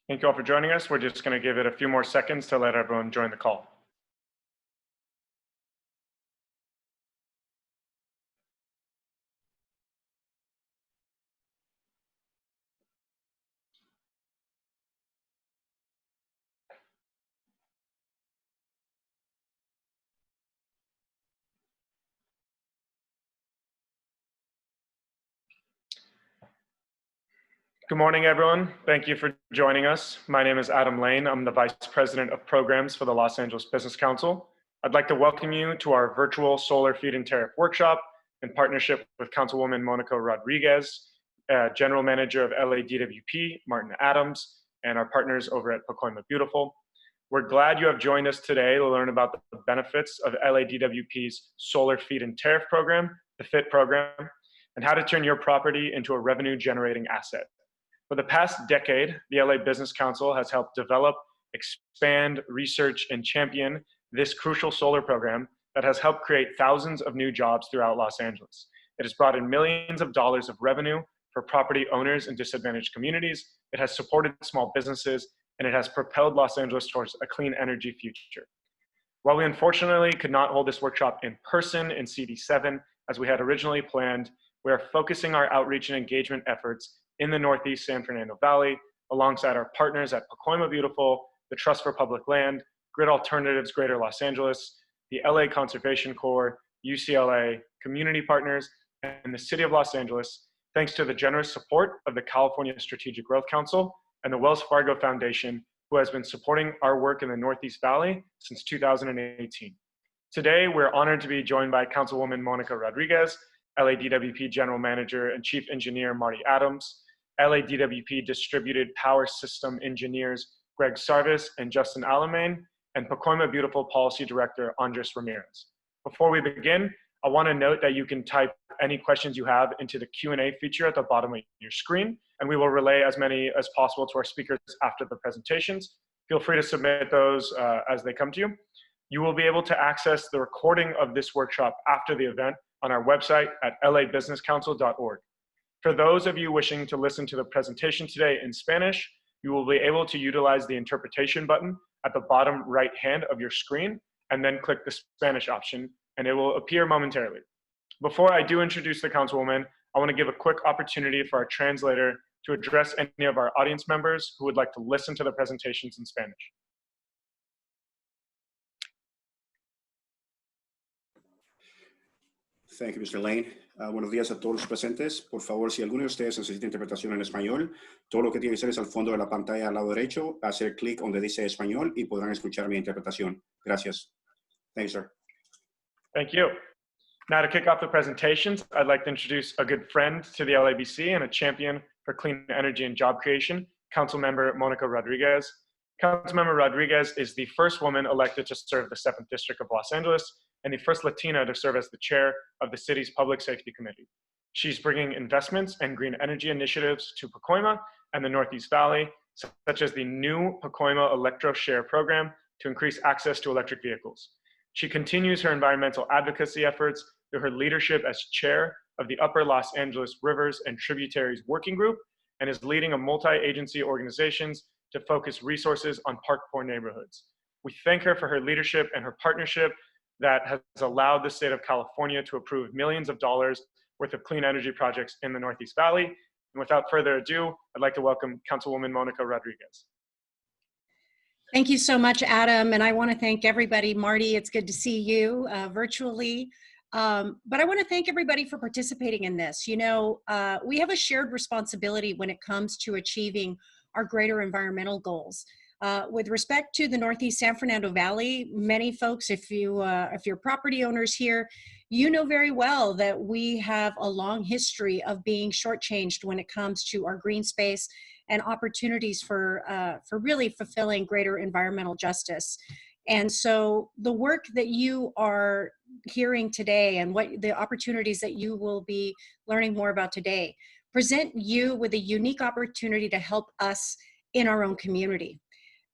Thank you all for joining us. We're just going to give it a few more seconds to let everyone join the call. Good morning, everyone. Thank you for joining us. My name is Adam Lane. I'm the Vice President of Programs for the Los Angeles Business Council. I'd like to welcome you to our virtual solar feed-in tariff workshop in partnership with Councilwoman Monica Rodriguez, General Manager of LADWP, Martin Adams, and our partners over at Pacoima Beautiful. We're glad you have joined us today to learn about the benefits of LADWP's solar feed-in tariff program, the FIT program, and how to turn your property into a revenue-generating asset. For the past decade, the LA Business Council has helped develop, expand, research, and champion this crucial solar program that has helped create thousands of new jobs throughout Los Angeles. It has brought in millions of dollars of revenue for property owners in disadvantaged communities. It has supported small businesses, and it has propelled Los Angeles towards a clean energy future. While we unfortunately could not hold this workshop in person in CD7 as we had originally planned, we are focusing our outreach and engagement efforts in the Northeast San Fernando Valley, alongside our partners at Pacoima Beautiful, the Trust for Public Land, Grid Alternatives Greater Los Angeles, the LA Conservation Corps, UCLA, community partners, and the City of Los Angeles, thanks to the generous support of the California Strategic Growth Council and the Wells Fargo Foundation, who has been supporting our work in the Northeast Valley since 2018. Today, we're honored to be joined by Councilwoman Monica Rodriguez, LADWP General Manager and Chief Engineer Marty Adams, LADWP Distributed Power System Engineers Greg Sarvis and Justin Alamane, and Pacoima Beautiful Policy Director Andres Ramirez. Before we begin, I want to note that you can type any questions you have into the Q&A feature at the bottom of your screen, and we will relay as many as possible to our speakers after the presentations. Feel free to submit those as they come to you. You will be able to access the recording of this workshop after the event on our website at labusinesscouncil.org. For those of you wishing to listen to the presentation today in Spanish, you will be able to utilize the interpretation button at the bottom right hand of your screen and then click the Spanish option, and it will appear momentarily. Before I do introduce the Councilwoman, I want to give a quick opportunity for our translator to address any of our audience members who would like to listen to the presentations in Spanish. Thank you, Mr. Lane. Buenos días a todos los presentes. Por favor, si alguno de ustedes necesita interpretación en español, todo lo que tiene que hacer es al fondo de la pantalla al lado derecho, hacer clic donde dice español y podrán escuchar mi interpretación. Gracias. Thank you, sir. Thank you. Now to kick off the presentations, I'd like to introduce a good friend to the LABC and a champion for clean energy and job creation, Councilmember Monica Rodriguez. Councilmember Rodriguez is the first woman elected to serve the 7th District of Los Angeles and the first Latina to serve as the chair of the city's Public Safety Committee. She's bringing investments and green energy initiatives to Pacoima and the Northeast Valley, such as the new Pacoima Electro Share program to increase access to electric vehicles. She continues her environmental advocacy efforts through her leadership as chair of the Upper Los Angeles Rivers and Tributaries Working Group and is leading a multi-agency organizations to focus resources on park-poor neighborhoods. We thank her for her leadership and her partnership that has allowed the state of California to approve millions of dollars worth of clean energy projects in the Northeast Valley. And without further ado, I'd like to welcome Councilwoman Monica Rodriguez. Thank you so much, Adam. And I want to thank everybody. Marty, it's good to see you virtually. But I want to thank everybody for participating in this. You know, we have a shared responsibility when it comes to achieving our greater environmental goals. With respect to the Northeast San Fernando Valley, many folks, if you're property owners here, you know very well that we have a long history of being shortchanged when it comes to our green space and opportunities for really fulfilling greater environmental justice. And so the work that you are hearing today and what the opportunities that you will be learning more about today present you with a unique opportunity to help us in our own community.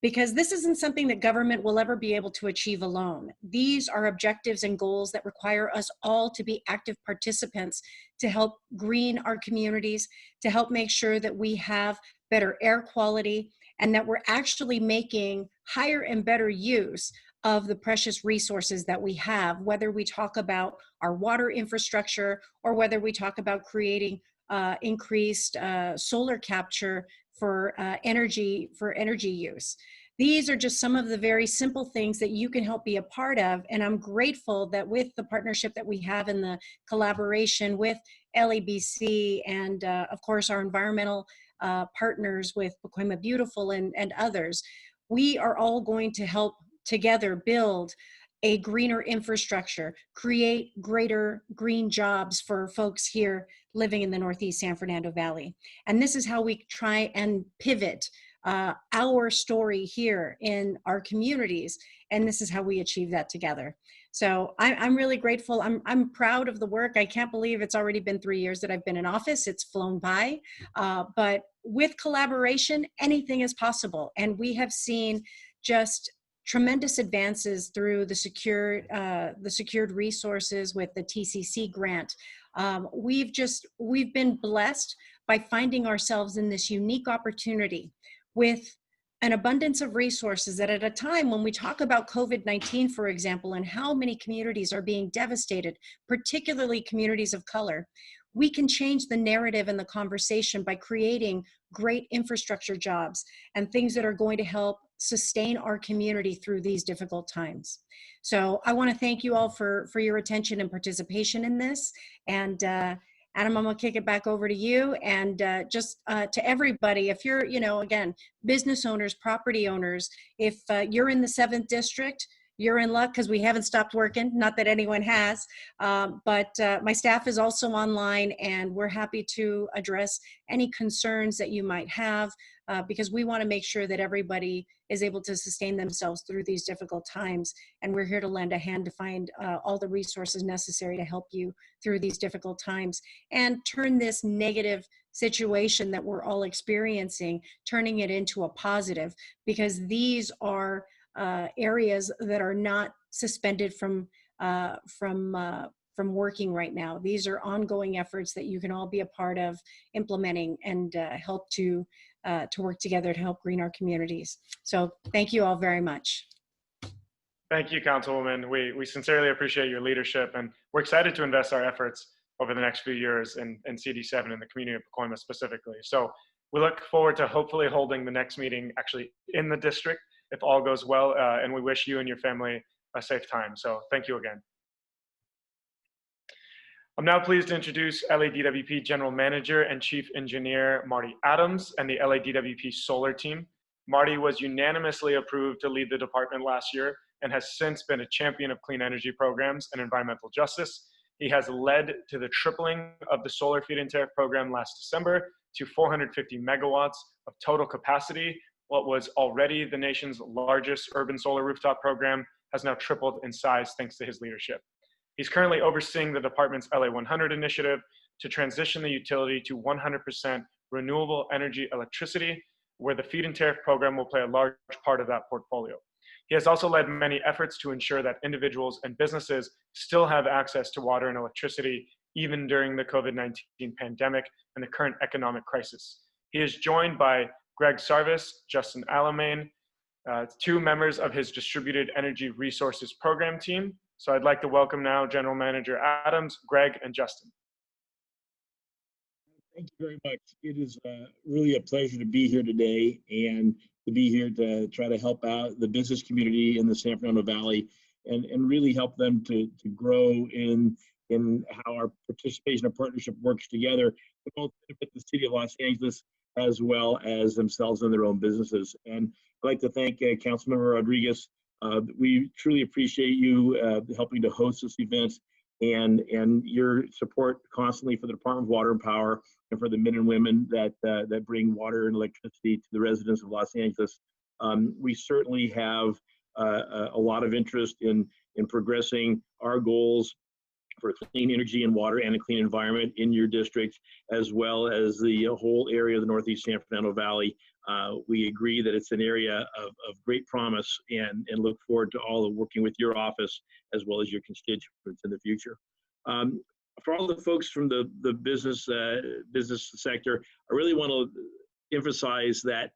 Because this isn't something that government will ever be able to achieve alone. These are objectives and goals that require us all to be active participants to help green our communities, to help make sure that we have better air quality and that we're actually making higher and better use of the precious resources that we have, whether we talk about our water infrastructure or whether we talk about creating increased solar capture for energy use. These are just some of the very simple things that you can help be a part of. And I'm grateful that with the partnership that we have in the collaboration with LABC and of course our environmental partners with Pacoima Beautiful and others, we are all going to help together build a greener infrastructure, create greater green jobs for folks here living in the Northeast San Fernando Valley. And this is how we try and pivot our story here in our communities. And this is how we achieve that together. So I'm really grateful. I'm proud of the work. I can't believe it's already been 3 years that I've been in office. It's flown by. But with collaboration, anything is possible. And we have seen just tremendous advances through the secured resources with the TCC grant. We've been blessed by finding ourselves in this unique opportunity with an abundance of resources that at a time when we talk about COVID-19, for example, and how many communities are being devastated, particularly communities of color, we can change the narrative and the conversation by creating great infrastructure jobs and things that are going to help sustain our community through these difficult times. So I want to thank you all for your attention and participation in this. And Adam, I'm gonna kick it back over to you, and just to everybody, if you're, again, business owners, property owners, if you're in the 7th District, you're in luck because we haven't stopped working, not that anyone has, but my staff is also online and we're happy to address any concerns that you might have because we want to make sure that everybody is able to sustain themselves through these difficult times. And we're here to lend a hand to find all the resources necessary to help you through these difficult times and turn this negative situation that we're all experiencing, turning it into a positive, because these are areas that are not suspended from working right now. These are ongoing efforts that you can all be a part of implementing and help to work together to help green our communities. So thank you all very much. Thank you, Councilwoman. We sincerely appreciate your leadership, and we're excited to invest our efforts over the next few years in CD7 and the community of Pacoima specifically. So we look forward to hopefully holding the next meeting actually in the district if all goes well, and we wish you and your family a safe time. So thank you again. I'm now pleased to introduce LADWP General Manager and Chief Engineer Marty Adams and the LADWP Solar Team. Marty was unanimously approved to lead the department last year and has since been a champion of clean energy programs and environmental justice. He has led to the tripling of the solar feed-in tariff program last December to 450 megawatts of total capacity. What was already the nation's largest urban solar rooftop program has now tripled in size thanks to his leadership. He's currently overseeing the department's LA 100 initiative to transition the utility to 100% renewable energy electricity, where the feed-in tariff program will play a large part of that portfolio. He has also led many efforts to ensure that individuals and businesses still have access to water and electricity, even during the COVID-19 pandemic and the current economic crisis. He is joined by Greg Sarvis, Justin Alamain, two members of his Distributed Energy Resources Program team. So I'd like to welcome now General Manager Adams, Greg, and Justin. Thank you very much. It is really a pleasure to be here today and to be here to try to help out the business community in the San Fernando Valley and really help them to grow in how our participation and partnership works together to both benefit the city of Los Angeles as well as themselves and their own businesses. And I'd like to thank Councilmember Rodriguez. We truly appreciate you helping to host this event and your support constantly for the Department of Water and Power and for the men and women that bring water and electricity to the residents of Los Angeles. We certainly have a lot of interest in progressing our goals for clean energy and water and a clean environment in your district, as well as the whole area of the Northeast San Fernando Valley. We agree that it's an area of great promise and look forward to all of working with your office as well as your constituents in the future. For all the folks from the business sector, I really want to emphasize that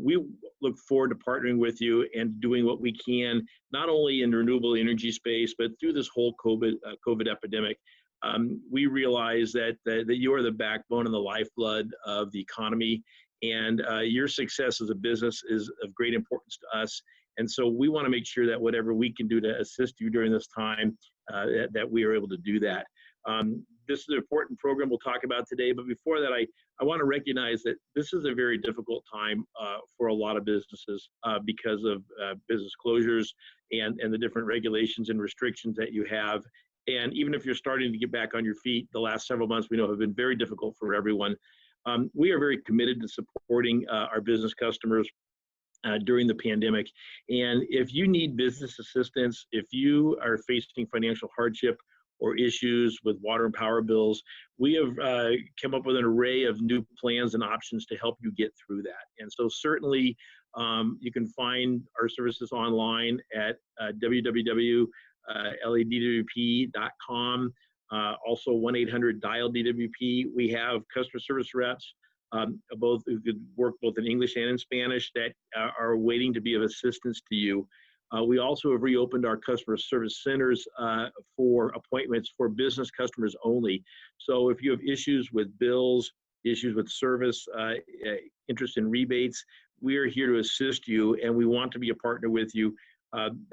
we look forward to partnering with you and doing what we can, not only in the renewable energy space, but through this whole COVID epidemic. We realize that you are the backbone and the lifeblood of the economy, and your success as a business is of great importance to us. And so we want to make sure that whatever we can do to assist you during this time, that we are able to do that. This is an important program we'll talk about today, but before that, I want to recognize that this is a very difficult time for a lot of businesses because of business closures and the different regulations and restrictions that you have. And even if you're starting to get back on your feet, the last several months we know have been very difficult for everyone. We are very committed to supporting our business customers during the pandemic. And if you need business assistance, if you are facing financial hardship or issues with water and power bills, we have come up with an array of new plans and options to help you get through that. And so certainly you can find our services online at www.LADWP.com. Also 1-800-DIAL-DWP. We have customer service reps, both who could work both in English and in Spanish, that are waiting to be of assistance to you. We also have reopened our customer service centers for appointments for business customers only. So if you have issues with bills, issues with service, interest in rebates, we are here to assist you, and we want to be a partner with you.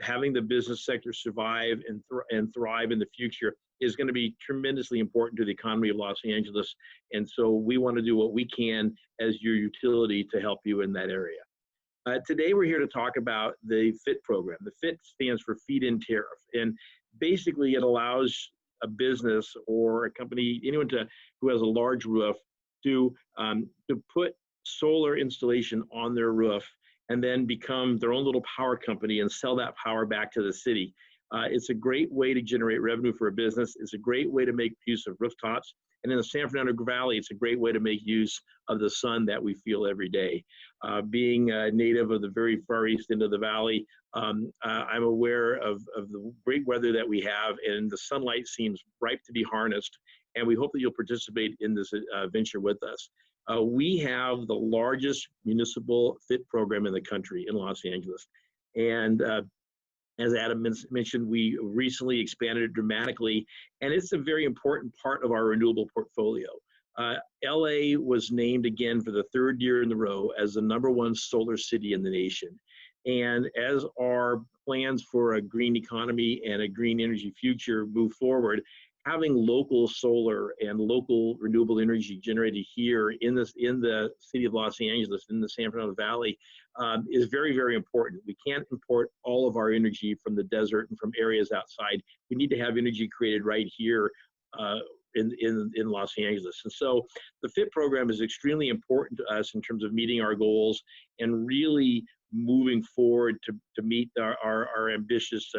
Having the business sector survive and thrive in the future is going to be tremendously important to the economy of Los Angeles. And so we want to do what we can as your utility to help you in that area. Today we're here to talk about the FIT program. The FIT stands for Feed-In Tariff, and basically it allows a business or a company, anyone who has a large roof, to put solar installation on their roof and then become their own little power company and sell that power back to the city. It's a great way to generate revenue for a business. It's a great way to make use of rooftops. And in the San Fernando Valley, it's a great way to make use of the sun that we feel every day. Being a native of the very far east end of the valley, I'm aware of the great weather that we have, and the sunlight seems ripe to be harnessed. And we hope that you'll participate in this venture with us. We have the largest municipal FIT program in the country in Los Angeles. And as Adam mentioned, we recently expanded it dramatically, and it's a very important part of our renewable portfolio. LA was named again for the third year in a row as the #1 solar city in the nation. And as our plans for a green economy and a green energy future move forward, having local solar and local renewable energy generated here in the city of Los Angeles, in the San Fernando Valley, is very, very important. We can't import all of our energy from the desert and from areas outside. We need to have energy created right here in Los Angeles. And so the FIT program is extremely important to us in terms of meeting our goals and really moving forward to meet our ambitious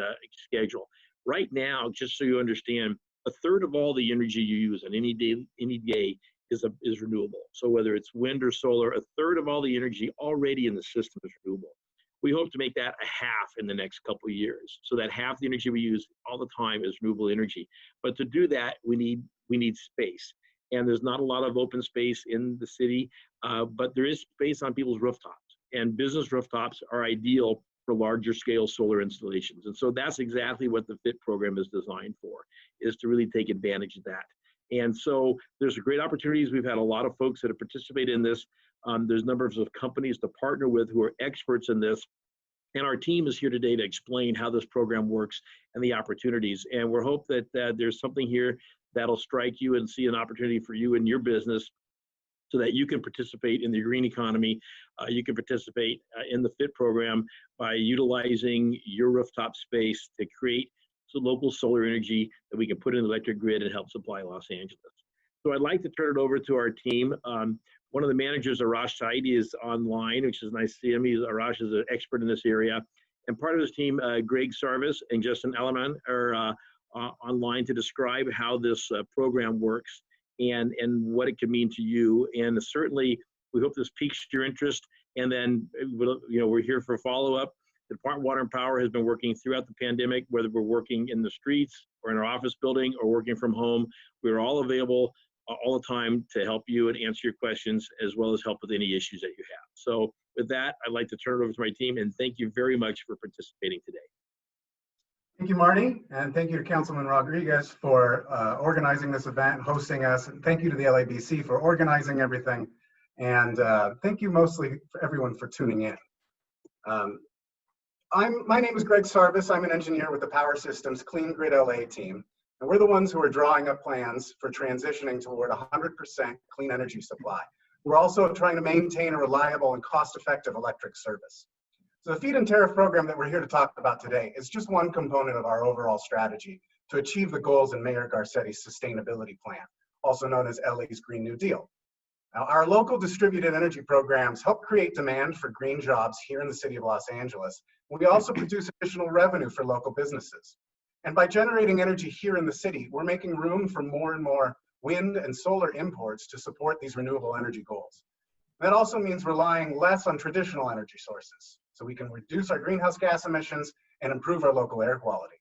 schedule. Right now, just so you understand, 1/3 of all the energy you use on any day is renewable. So whether it's wind or solar, 1/3 of all the energy already in the system is renewable. We hope to make that a half in the next couple of years, so that half the energy we use all the time is renewable energy. But to do that, we need space. And there's not a lot of open space in the city, but there is space on people's rooftops. And business rooftops are ideal for larger scale solar installations. And so that's exactly what the FIT program is designed for, is to really take advantage of that. And so there's great opportunities. We've had a lot of folks that have participated in this. There's numbers of companies to partner with who are experts in this. And our team is here today to explain how this program works and the opportunities. And we hope that there's something here that'll strike you and see an opportunity for you and your business, so that you can participate in the green economy. You can participate in the FIT program by utilizing your rooftop space to create some local solar energy that we can put in the electric grid and help supply Los Angeles. So I'd like to turn it over to our team. One of the managers, Arash Saidi, is online, which is nice to see him. Arash is an expert in this area. And part of his team, Greg Sarvis and Justin Alaman, are online to describe how this program works and what it can mean to you. And certainly, we hope this piques your interest. And then, we're here for follow-up. The Department of Water and Power has been working throughout the pandemic, whether we're working in the streets or in our office building or working from home. We're all available all the time to help you and answer your questions, as well as help with any issues that you have. So With that, I'd like to turn it over to my team, and thank you very much for participating today. Thank you, Marty, and thank you to Councilman Rodriguez for organizing this event, hosting us, and thank you to the LADC for organizing everything, and thank you mostly for everyone for tuning in. My name is Greg Sarvis. I'm an engineer with the Power Systems Clean Grid LA team, and we're the ones who are drawing up plans for transitioning toward 100% clean energy supply. We're also trying to maintain a reliable and cost-effective electric service. So the feed-in tariff program that we're here to talk about today is just one component of our overall strategy to achieve the goals in Mayor Garcetti's sustainability plan, also known as LA's Green New Deal. Now, our local distributed energy programs help create demand for green jobs here in the city of Los Angeles. We also produce additional revenue for local businesses. And by generating energy here in the city, we're making room for more and more wind and solar imports to support these renewable energy goals. That also means relying less on traditional energy sources, so we can reduce our greenhouse gas emissions and improve our local air quality.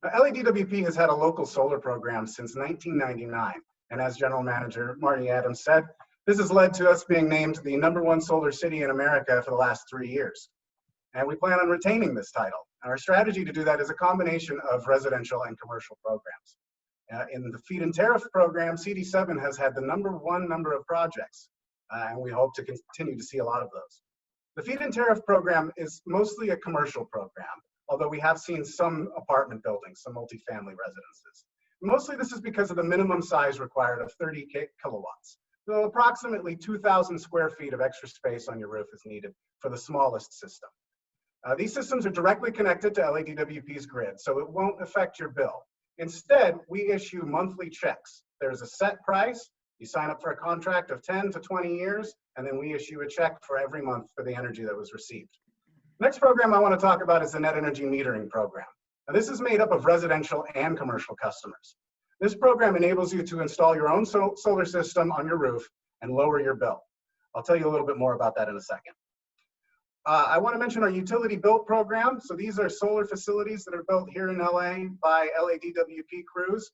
Now, LADWP has had a local solar program since 1999, and as General Manager Marty Adams said, this has led to us being named the #1 solar city in America for the last 3 years. And we plan on retaining this title. And our strategy to do that is a combination of residential and commercial programs. In the feed-in tariff program, CD7 has had the #1 number of projects, and we hope to continue to see a lot of those. The feed-in tariff program is mostly a commercial program, although we have seen some apartment buildings, some multifamily residences. Mostly this is because of the minimum size required of 30 kilowatts. So approximately 2,000 square feet of extra space on your roof is needed for the smallest system. These systems are directly connected to LADWP's grid, so it won't affect your bill. Instead, we issue monthly checks. There's a set price. You sign up for a contract of 10 to 20 years, and then we issue a check for every month for the energy that was received. Next program I want to talk about is the net energy metering program. Now, this is made up of residential and commercial customers. This program enables you to install your own solar system on your roof and lower your bill. I'll tell you a little bit more about that in a second. I want to mention our utility built program. So these are solar facilities that are built here in LA by LADWP crews.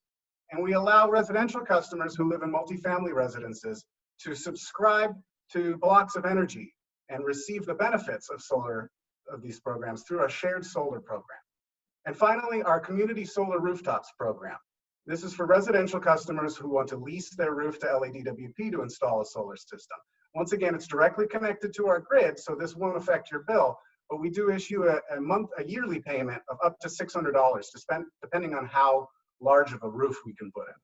And we allow residential customers who live in multifamily residences to subscribe to blocks of energy and receive the benefits of these programs through our shared solar program. And finally, our community solar rooftops program. This is for residential customers who want to lease their roof to LADWP to install a solar system. Once again, it's directly connected to our grid, so this won't affect your bill, but we do issue a yearly payment of up to $600 to spend, depending on how large of a roof we can put in.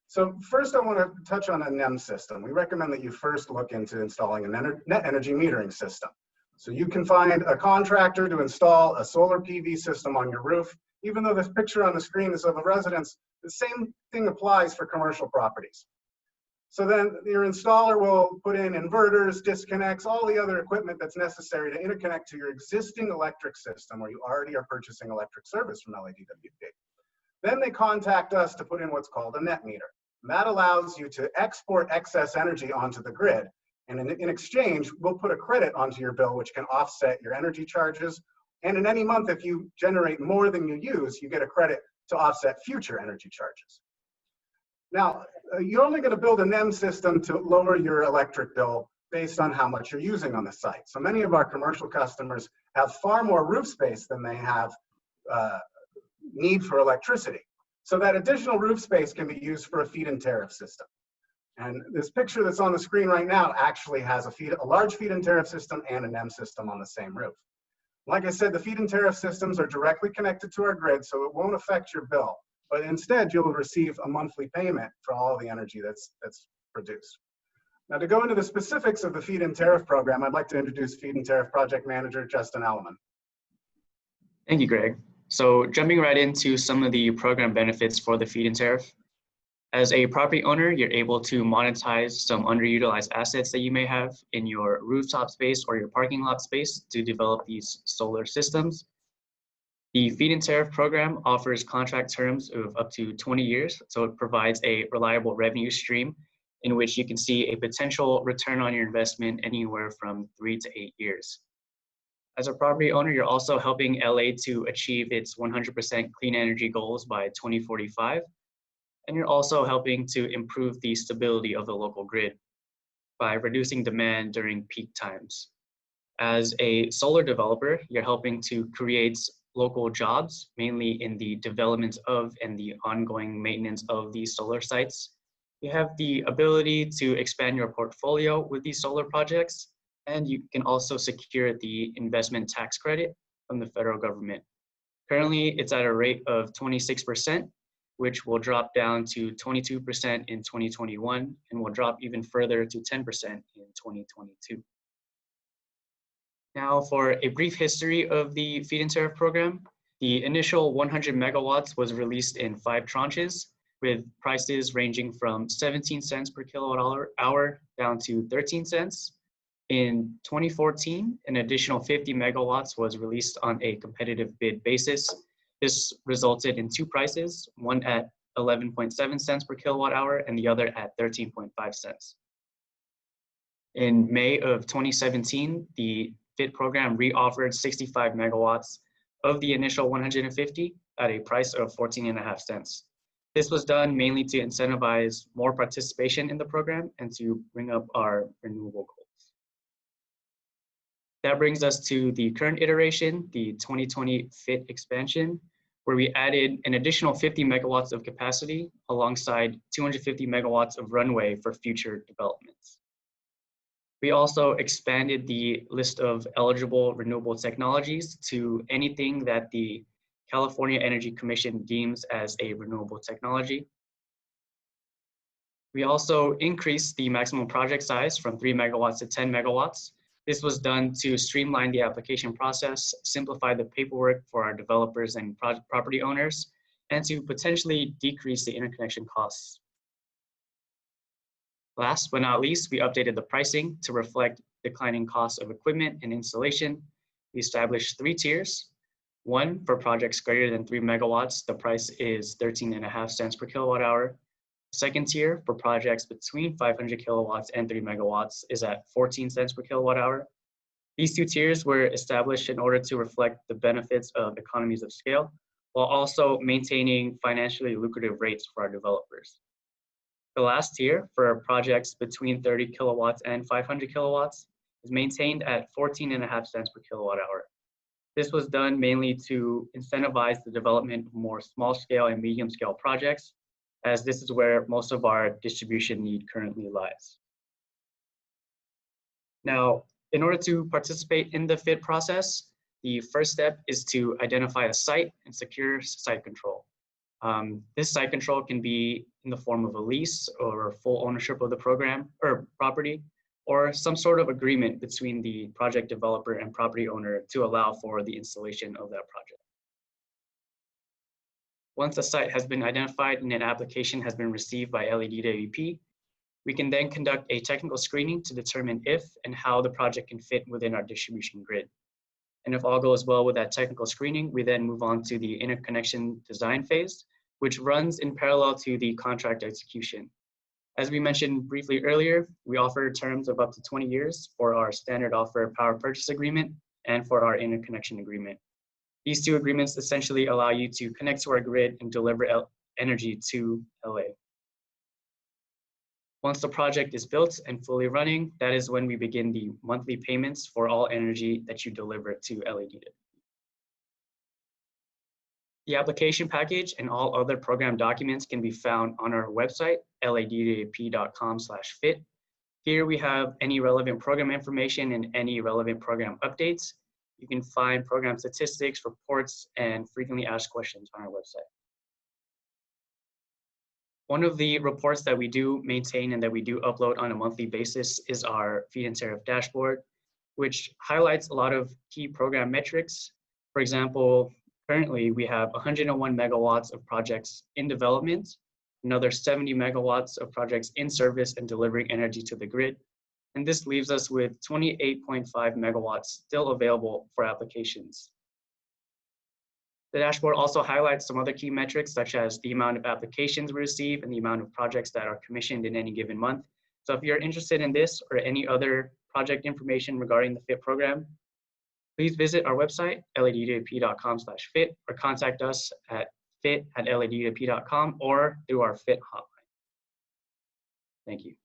So first I want to touch on a NEM system. We recommend that you first look into installing a net energy metering system. So you can find a contractor to install a solar PV system on your roof. Even though this picture on the screen is of a residence, the same thing applies for commercial properties. So then your installer will put in inverters, disconnects, all the other equipment that's necessary to interconnect to your existing electric system where you already are purchasing electric service from LADWP. Then they contact us to put in what's called a net meter. And that allows you to export excess energy onto the grid. And in exchange, we'll put a credit onto your bill, which can offset your energy charges. And in any month, if you generate more than you use, you get a credit to offset future energy charges. Now, you're only going to build a NEM system to lower your electric bill based on how much you're using on the site. So many of our commercial customers have far more roof space than they have need for electricity. So that additional roof space can be used for a feed-in tariff system. And this picture that's on the screen right now actually has a large feed-in tariff system and a NEM system on the same roof. Like I said, the feed-in tariff systems are directly connected to our grid, so it won't affect your bill. But instead, you'll receive a monthly payment for all the energy that's produced. Now, to go into the specifics of the feed-in tariff program, I'd like to introduce feed-in tariff project manager, Justin Alleman. Thank you, Greg. So jumping right into some of the program benefits for the feed-in tariff. As a property owner, you're able to monetize some underutilized assets that you may have in your rooftop space or your parking lot space to develop these solar systems. The feed-in tariff program offers contract terms of up to 20 years, so it provides a reliable revenue stream in which you can see a potential return on your investment anywhere from 3 to 8 years. As a property owner, you're also helping LA to achieve its 100% clean energy goals by 2045, and you're also helping to improve the stability of the local grid by reducing demand during peak times. As a solar developer, you're helping to create local jobs, mainly in the development of and the ongoing maintenance of these solar sites. You have the ability to expand your portfolio with these solar projects, and you can also secure the investment tax credit from the federal government. Currently, it's at a rate of 26%, which will drop down to 22% in 2021 and will drop even further to 10% in 2022. Now, for a brief history of the feed-in tariff program, the initial 100 megawatts was released in 5 tranches, with prices ranging from 17 cents per kilowatt hour down to 13 cents. In 2014, an additional 50 megawatts was released on a competitive bid basis. This resulted in 2 prices, one at 11.7 cents per kilowatt hour and the other at 13.5 cents. In May of 2017, the FIT program re-offered 65 megawatts of the initial 150 at a price of 14.5 cents. This was done mainly to incentivize more participation in the program and to bring up our renewable goals. That brings us to the current iteration, the 2020 FIT expansion, where we added an additional 50 megawatts of capacity alongside 250 megawatts of runway for future developments. We also expanded the list of eligible renewable technologies to anything that the California Energy Commission deems as a renewable technology. We also increased the maximum project size from 3 megawatts to 10 megawatts. This was done to streamline the application process, simplify the paperwork for our developers and property owners, and to potentially decrease the interconnection costs. Last but not least, we updated the pricing to reflect declining costs of equipment and installation. We established 3 tiers. One, for projects greater than 3 megawatts, the price is 13.5 cents per kilowatt hour. Second tier, for projects between 500 kilowatts and 3 megawatts, is at 14 cents per kilowatt hour. These 2 tiers were established in order to reflect the benefits of economies of scale, while also maintaining financially lucrative rates for our developers. The last tier, for projects between 30 kilowatts and 500 kilowatts, is maintained at 14.5 cents per kilowatt hour. This was done mainly to incentivize the development of more small scale and medium scale projects, as this is where most of our distribution need currently lies. Now, in order to participate in the FIT process, the first step is to identify a site and secure site control. This site control can be in the form of a lease or full ownership of the program or property, or some sort of agreement between the project developer and property owner to allow for the installation of that project. Once a site has been identified and an application has been received by LADWP, we can then conduct a technical screening to determine if and how the project can fit within our distribution grid. And if all goes well with that technical screening, we then move on to the interconnection design phase, which runs in parallel to the contract execution. As we mentioned briefly earlier, we offer terms of up to 20 years for our standard offer power purchase agreement and for our interconnection agreement. These 2 agreements essentially allow you to connect to our grid and deliver energy to LA. Once the project is built and fully running, that is when we begin the monthly payments for all energy that you deliver to LADWP. The application package and all other program documents can be found on our website, ladwp.com/fit. Here we have any relevant program information and any relevant program updates. You can find program statistics, reports, and frequently asked questions on our website. One of the reports that we do maintain and that we do upload on a monthly basis is our feed-in tariff dashboard, which highlights a lot of key program metrics. For example, currently we have 101 megawatts of projects in development, another 70 megawatts of projects in service and delivering energy to the grid. And this leaves us with 28.5 megawatts still available for applications. The dashboard also highlights some other key metrics, such as the amount of applications we receive and the amount of projects that are commissioned in any given month. So if you're interested in this or any other project information regarding the FIT program, please visit our website, ladwp.com/fit, or contact us at fit@ladwp.com or through our FIT hotline. Thank you.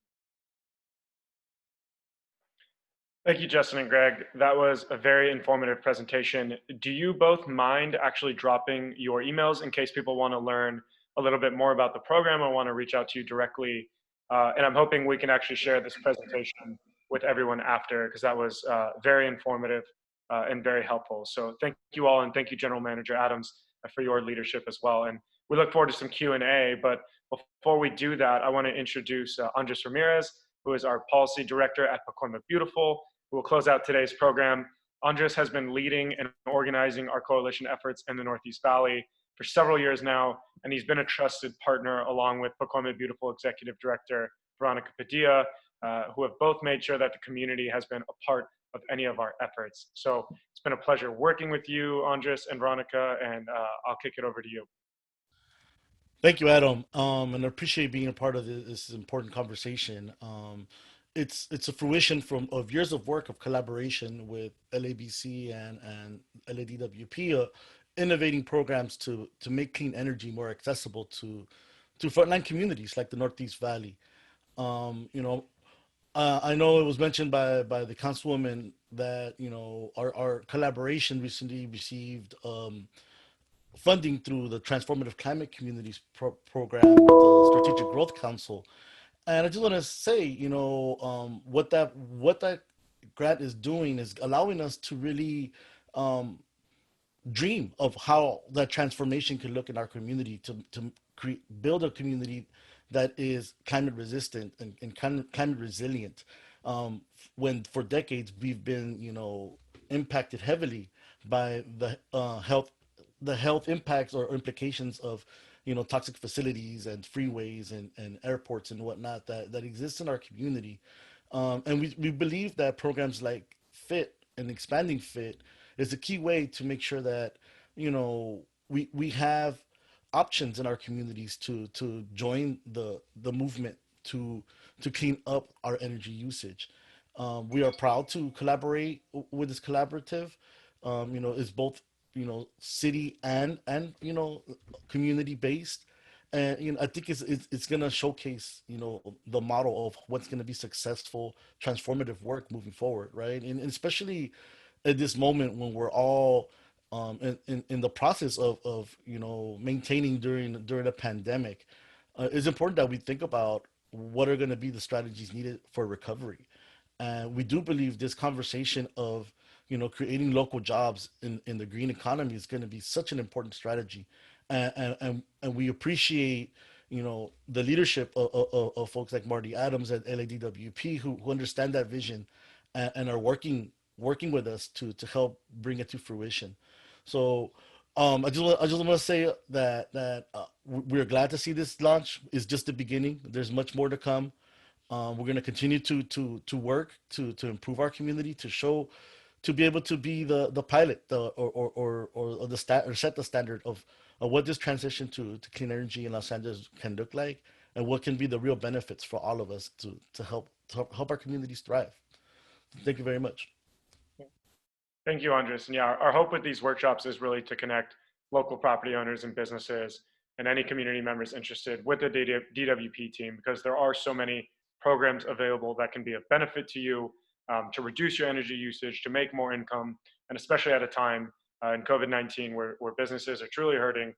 Thank you, Justin and Greg. That was a very informative presentation. Do you both mind actually dropping your emails in case people want to learn a little bit more about the program or want to reach out to you directly? And I'm hoping we can actually share this presentation with everyone after, because that was very informative and very helpful. So thank you all, and thank you, General Manager Adams, for your leadership as well. And we look forward to some Q&A, but before we do that, I want to introduce Andres Ramirez, who is our Policy Director at Pacoima Beautiful, who will close out today's program. Andres has been leading and organizing our coalition efforts in the Northeast Valley for several years now, and he's been a trusted partner along with Pacoima Beautiful Executive Director Veronica Padilla, who have both made sure that the community has been a part of any of our efforts. So it's been a pleasure working with you, Andres and Veronica, and I'll kick it over to you. Thank you, Adam, and I appreciate being a part of this important conversation. It's a fruition of years of work of collaboration with LABC and LADWP, innovating programs to make clean energy more accessible to frontline communities like the Northeast Valley. You know, I know it was mentioned by the Councilwoman that our collaboration recently received funding through the Transformative Climate Communities program with the Strategic Growth Council. And I just want to say, what that grant is doing is allowing us to really dream of how that transformation could look in our community to build a community that is climate resistant and climate resilient. When for decades we've been, impacted heavily by the health impacts or implications of toxic facilities and freeways and airports and whatnot that exist in our community. And we believe that programs like FIT and expanding FIT is a key way to make sure that we have options in our communities to join the movement to clean up our energy usage. We are proud to collaborate with this collaborative. It's both city and community based, and I think it's going to showcase the model of what's going to be successful transformative work moving forward, right? And especially at this moment when we're all in the process of maintaining during a pandemic, it's important that we think about what are going to be the strategies needed for recovery. And we do believe this conversation of creating local jobs in the green economy is going to be such an important strategy, and we appreciate the leadership of folks like Marty Adams at LADWP who understand that vision and are working with us to help bring it to fruition. So I just want to say that we're glad to see this launch. It's just the beginning. There's much more to come. We're going to continue to work to improve our community, to be able to be the pilot, or set the standard of what this transition to clean energy in Los Angeles can look like, and what can be the real benefits for all of us to help our communities thrive. Thank you very much. Thank you, Andres. And yeah, our hope with these workshops is really to connect local property owners and businesses and any community members interested with the DWP team, because there are so many programs available that can be of benefit to you, to reduce your energy usage, to make more income, and especially at a time in COVID-19 where businesses are truly hurting,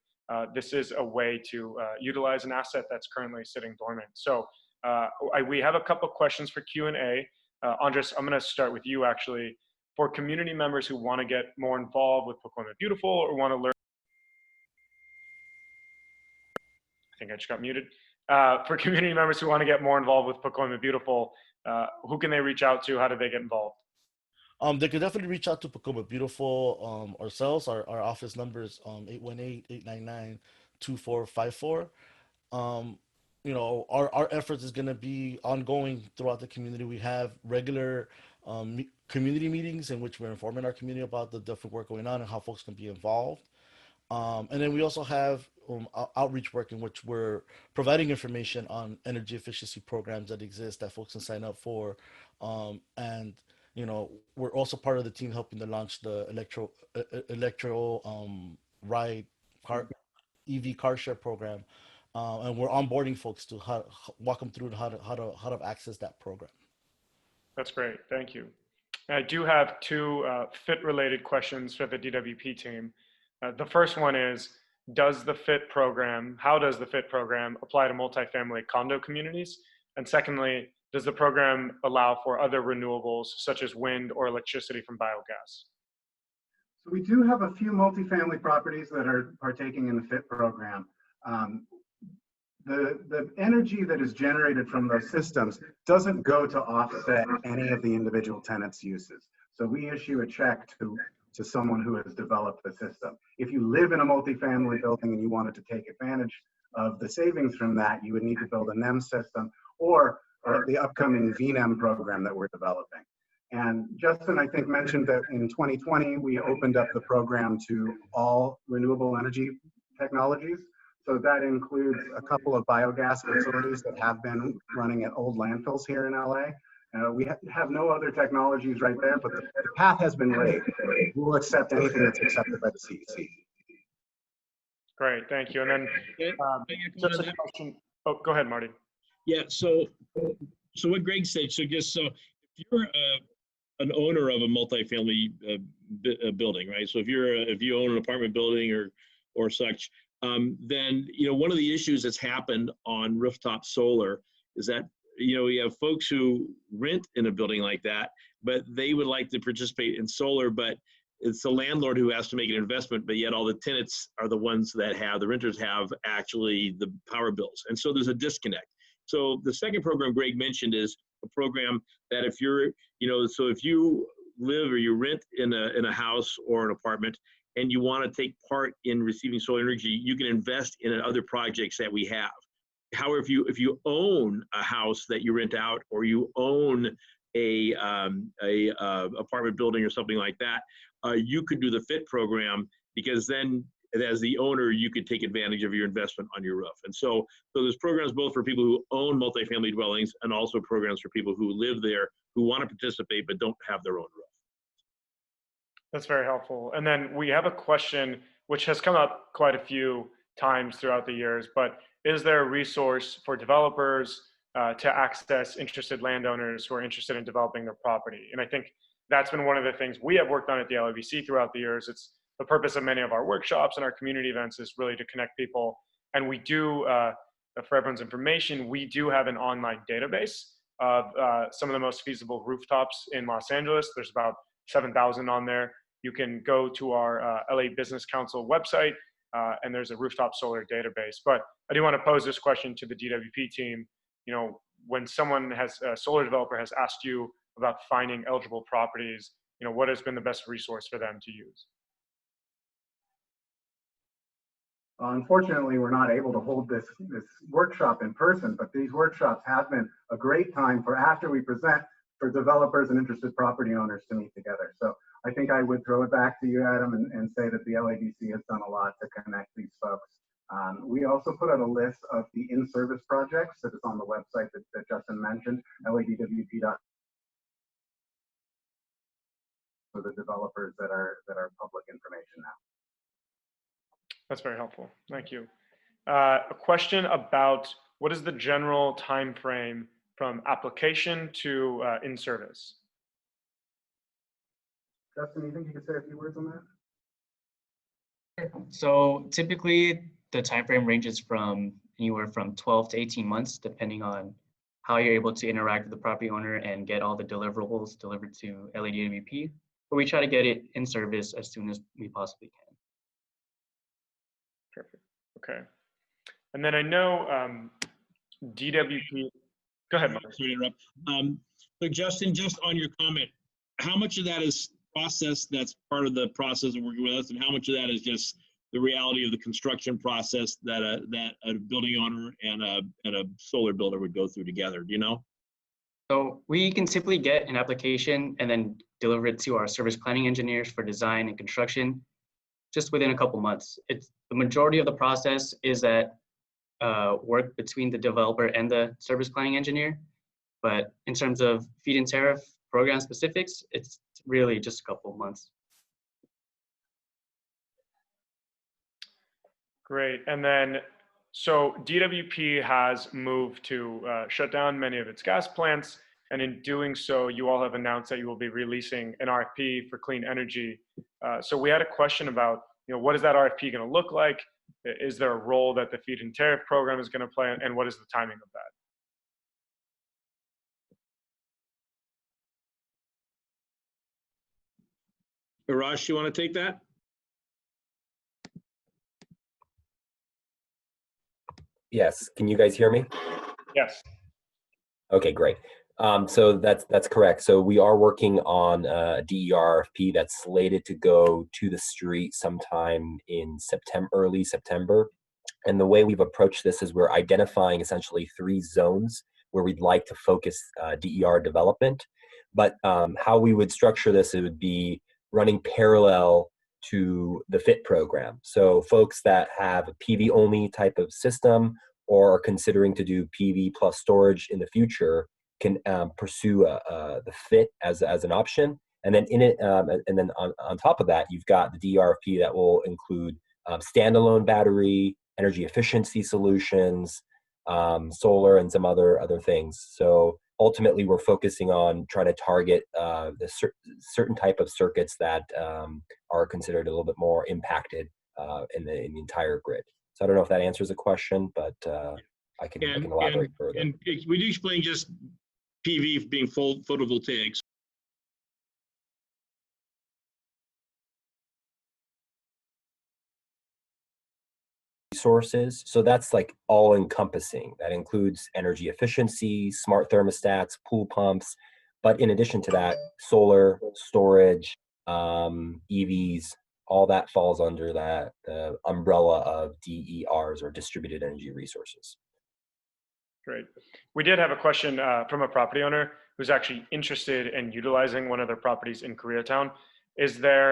this is a way to utilize an asset that's currently sitting dormant. So we have a couple questions for Q&A. Andres, I'm going to start with you actually. For community members who want to get more involved with Pacoima Beautiful or want to learn, I think I just got muted. For community members who want to get more involved with Pacoima Beautiful, who can they reach out to? How do they get involved? They could definitely reach out to Pacoima Beautiful ourselves. Our office number is 818-899-2454. Our efforts is going to be ongoing throughout the community. We have regular community meetings in which we're informing our community about the different work going on and how folks can be involved. And then we also have outreach work in which we're providing information on energy efficiency programs that exist that folks can sign up for. And we're also part of the team helping to launch the electro ride car EV car share program, and we're onboarding folks to walk them through how to access that program. That's great, thank you. I do have two FIT-related questions for the DWP team. The first one is, how does the FIT program apply to multifamily condo communities? And secondly, does the program allow for other renewables such as wind or electricity from biogas? So we do have a few multifamily properties that are partaking in the FIT program. The energy that is generated from those systems doesn't go to offset any of the individual tenants' uses. So we issue a check to someone who has developed the system. If you live in a multifamily building and you wanted to take advantage of the savings from that, you would need to build a NEM system or the upcoming VNEM program that we're developing. And Justin, I think, mentioned that in 2020, we opened up the program to all renewable energy technologies. So that includes a couple of biogas facilities that have been running at old landfills here in LA. We have no other technologies right there, but the path has been laid. We'll accept anything that's accepted by the CEC. Great, thank you. And then just a question. Oh, go ahead, Marty. Yeah, so what Greg said, so if you're an owner of a multifamily building, right? So if you own an apartment building or such, then one of the issues that's happened on rooftop solar is that we have folks who rent in a building like that, but they would like to participate in solar, but it's the landlord who has to make an investment, but yet all the tenants are the ones that the renters have actually the power bills. And so there's a disconnect. So the second program Greg mentioned is a program that if you're, so if you live or you rent in a house or an apartment and you want to take part in receiving solar energy, you can invest in other projects that we have. However, if you own a house that you rent out, or you own a apartment building or something like that, you could do the FIT program, because then as the owner, you could take advantage of your investment on your roof. And so there's programs both for people who own multifamily dwellings and also programs for people who live there who want to participate but don't have their own roof. That's very helpful. And then we have a question which has come up quite a few times throughout the years, but is there a resource for developers to access interested landowners who are interested in developing their property? And I think that's been one of the things we have worked on at the LADWP throughout the years. It's the purpose of many of our workshops and our community events is really to connect people. And we do, for everyone's information, we do have an online database of some of the most feasible rooftops in Los Angeles. There's about 7,000 on there. You can go to our LA Business Council website, and there's a rooftop solar database. But I do want to pose this question to the DWP team. When someone a solar developer has asked you about finding eligible properties, what has been the best resource for them to use? Unfortunately, we're not able to hold this workshop in person, but these workshops have been a great time for after we present for developers and interested property owners to meet together. So I think I would throw it back to you, Adam, and say that the LADC has done a lot to connect these folks. We also put out a list of the in-service projects that is on the website that Justin mentioned, LADWP.com, for the developers that are public information now. That's very helpful. Thank you. A question about what is the general time frame from application to in-service? Justin, you think you could say a few words on that? So typically the time frame ranges from anywhere from 12 to 18 months, depending on how you're able to interact with the property owner and get all the deliverables delivered to LADWP. But we try to get it in service as soon as we possibly can. Perfect. Okay. And then I know DWP. Go ahead, Mark. Sorry to interrupt. So Justin, just on your comment, how much of that is process that's part of the process of working with us, and how much of that is just the reality of the construction process that a building owner and a solar builder would go through together? Do you know? So we can simply get an application and then deliver it to our service planning engineers for design and construction just within a couple months. It's the majority of the process is that work between the developer and the service planning engineer. But in terms of feed-in tariff program specifics, it's really just a couple of months. Great. And then, so DWP has moved to shut down many of its gas plants. And in doing so, you all have announced that you will be releasing an RFP for clean energy. So we had a question about, what is that RFP going to look like? Is there a role that the feed-in tariff program is going to play, and what is the timing of that? Arash, you want to take that? Yes, can you guys hear me? Yes. Okay, great. So that's correct. So we are working on a DER RFP that's slated to go to the street sometime in early September. And the way we've approached this is we're identifying essentially 3 zones where we'd like to focus DER development. But how we would structure this, it would be running parallel to the FIT program. So folks that have a PV only type of system or are considering to do PV plus storage in the future can pursue the FIT as an option. And then in it, and then on top of that, you've got the DRFP that will include standalone battery, energy efficiency solutions, solar, and some other things. So ultimately, we're focusing on trying to target the certain type of circuits that are considered a little bit more impacted in the entire grid. So I don't know if that answers the question, but I can elaborate further. And would you explain just PV being full photovoltaics? Sources. So that's like all encompassing. That includes energy efficiency, smart thermostats, pool pumps. But in addition to that, solar, storage, EVs, all that falls under the umbrella of DERs, or distributed energy resources. Great. We did have a question from a property owner who's actually interested in utilizing one of their properties in Koreatown. Is there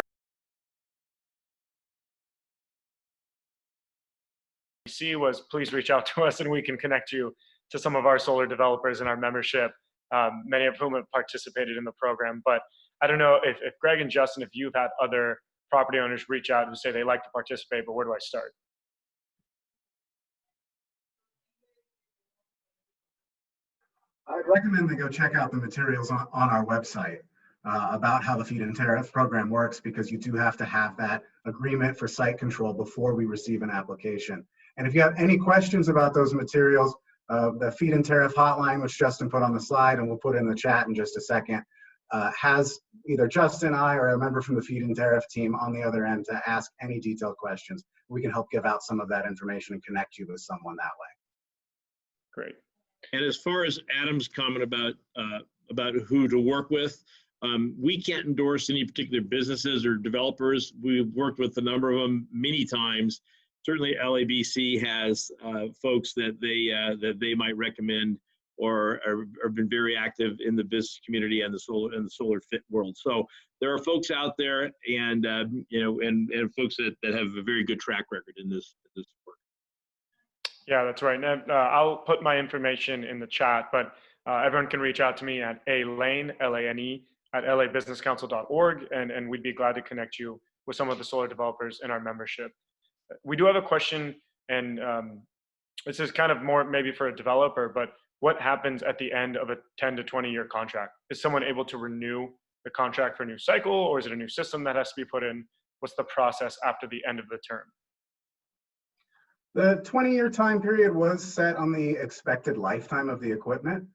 was please reach out to us and we can connect you to some of our solar developers in our membership, many of whom have participated in the program. But I don't know if Greg and Justin, if you've had other property owners reach out who say they like to participate, but where do I start? I'd recommend they go check out the materials on our website about how the feed-in tariff program works, because you do have to have that agreement for site control before we receive an application. And if you have any questions about those materials, the feed-in tariff hotline, which Justin put on the slide and we'll put in the chat in just a second, has either Justin, I, or a member from the feed-in tariff team on the other end to ask any detailed questions. We can help give out some of that information and connect you with someone that way. Great. And as far as Adam's comment about who to work with, we can't endorse any particular businesses or developers. We've worked with a number of them many times. Certainly, LABC has folks that they might recommend, or have been very active in the business community and the solar fit world. So there are folks out there, and and folks that have a very good track record in this work. Yeah, that's right. And I'll put my information in the chat, but everyone can reach out to me at Lane, L-A-N-E, at labusinesscouncil.org, and we'd be glad to connect you with some of the solar developers in our membership. We do have a question, and this is kind of more maybe for a developer, but what happens at the end of a 10 to 20 year contract? Is someone able to renew the contract for a new cycle, or is it a new system that has to be put in? What's the process after the end of the term? The 20-year time period was set on the expected lifetime of the equipment.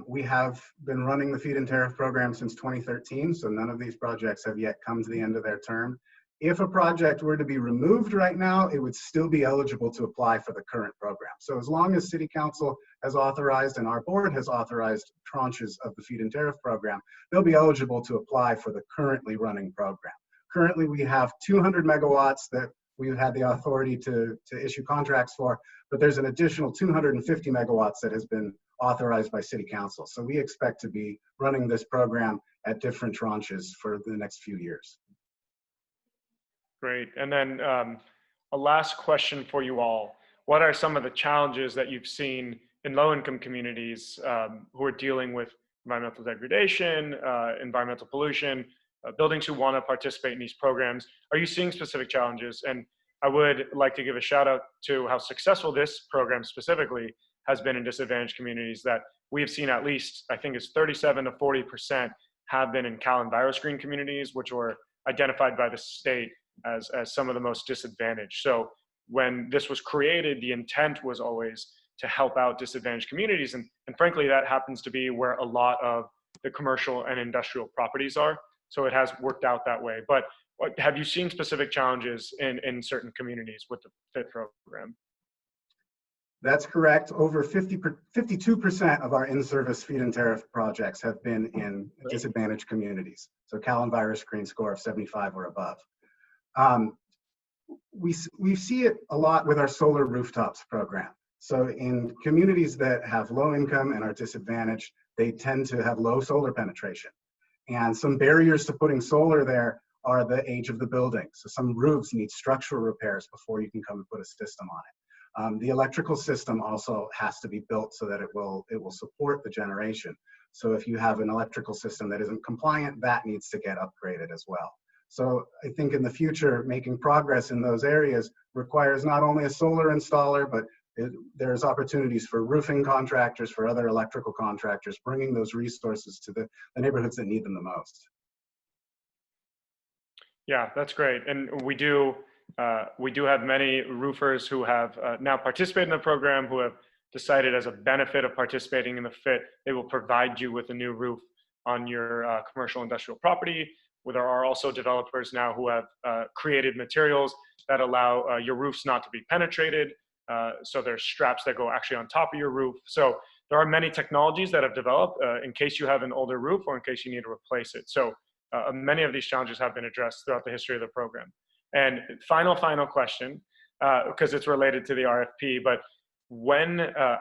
We have been running the feed-in tariff program since 2013, so none of these projects have yet come to the end of their term. If a project were to be removed right now, it would still be eligible to apply for the current program. So as long as City Council has authorized and our board has authorized tranches of the feed-in tariff program, they'll be eligible to apply for the currently running program. Currently, we have 200 megawatts that we've had the authority to issue contracts for, but there's an additional 250 megawatts that has been authorized by City Council. So we expect to be running this program at different tranches for the next few years. Great. And then a last question for you all. What are some of the challenges that you've seen in low-income communities who are dealing with environmental degradation, environmental pollution, buildings who want to participate in these programs? Are you seeing specific challenges? And I would like to give a shout out to how successful this program specifically has been in disadvantaged communities that we have seen. At least, I think it's 37 to 40% have been in Cal and virus-green communities, which were identified by the state as some of the most disadvantaged. So when this was created, the intent was always to help out disadvantaged communities. And frankly, that happens to be where a lot of the commercial and industrial properties are. So it has worked out that way. But have you seen specific challenges in certain communities with the FIT program? That's correct. Over 52% of our in-service feed-in tariff projects have been in disadvantaged communities. So Cal and virus-green score of 75 or above. We see it a lot with our solar rooftops program. So in communities that have low income and are disadvantaged, they tend to have low solar penetration. And some barriers to putting solar there are the age of the building. So some roofs need structural repairs before you can come and put a system on it. The electrical system also has to be built so that it will support the generation. So if you have an electrical system that isn't compliant, that needs to get upgraded as well. So I think in the future, making progress in those areas requires not only a solar installer, but there's opportunities for roofing contractors, for other electrical contractors, bringing those resources to the neighborhoods that need them the most. Yeah, that's great. And we do have many roofers who have now participated in the program, who have decided as a benefit of participating in the FIT, they will provide you with a new roof on your commercial industrial property. There are also developers now who have created materials that allow your roofs not to be penetrated. So there's straps that go actually on top of your roof. So there are many technologies that have developed in case you have an older roof or in case you need to replace it. So many of these challenges have been addressed throughout the history of the program. And final question, because it's related to the RFP, but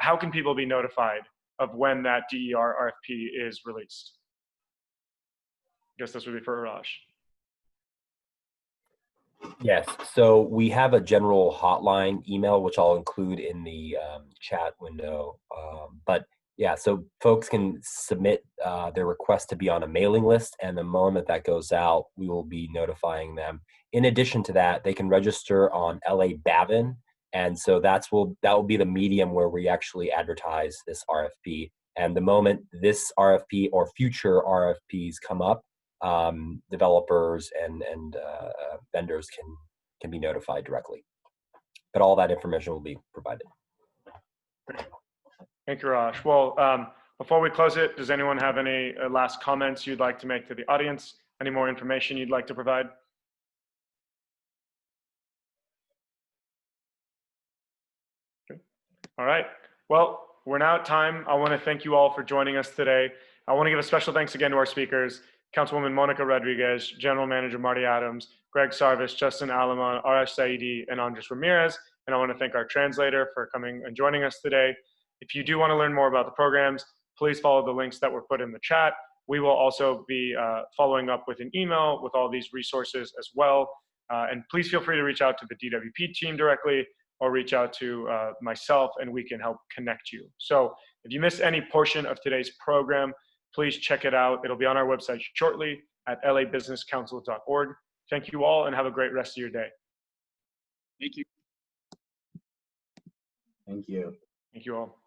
how can people be notified of when that DER RFP is released? I guess this would be for Raj. Yes, so we have a general hotline email, which I'll include in the chat window. But yeah, so folks can submit their request to be on a mailing list, and the moment that goes out, we will be notifying them. In addition to that, they can register on LADWP, and so that will be the medium where we actually advertise this RFP. And the moment this RFP or future RFPs come up, developers and vendors can be notified directly. But all that information will be provided. Thank you, Raj. Well, before we close it, does anyone have any last comments you'd like to make to the audience? Any more information you'd like to provide? Okay. All right. Well, we're now at time. I want to thank you all for joining us today. I want to give a special thanks again to our speakers, Councilwoman Monica Rodriguez, General Manager Marty Adams, Greg Sarvis, Justin Alamon, Arash Saidi, and Andres Ramirez. And I want to thank our translator for coming and joining us today. If you do want to learn more about the programs, please follow the links that were put in the chat. We will also be following up with an email with all these resources as well. And please feel free to reach out to the DWP team directly or reach out to myself and we can help connect you. So if you missed any portion of today's program, please check it out. It'll be on our website shortly at labusinesscouncil.org. Thank you all and have a great rest of your day. Thank you. Thank you. Thank you all.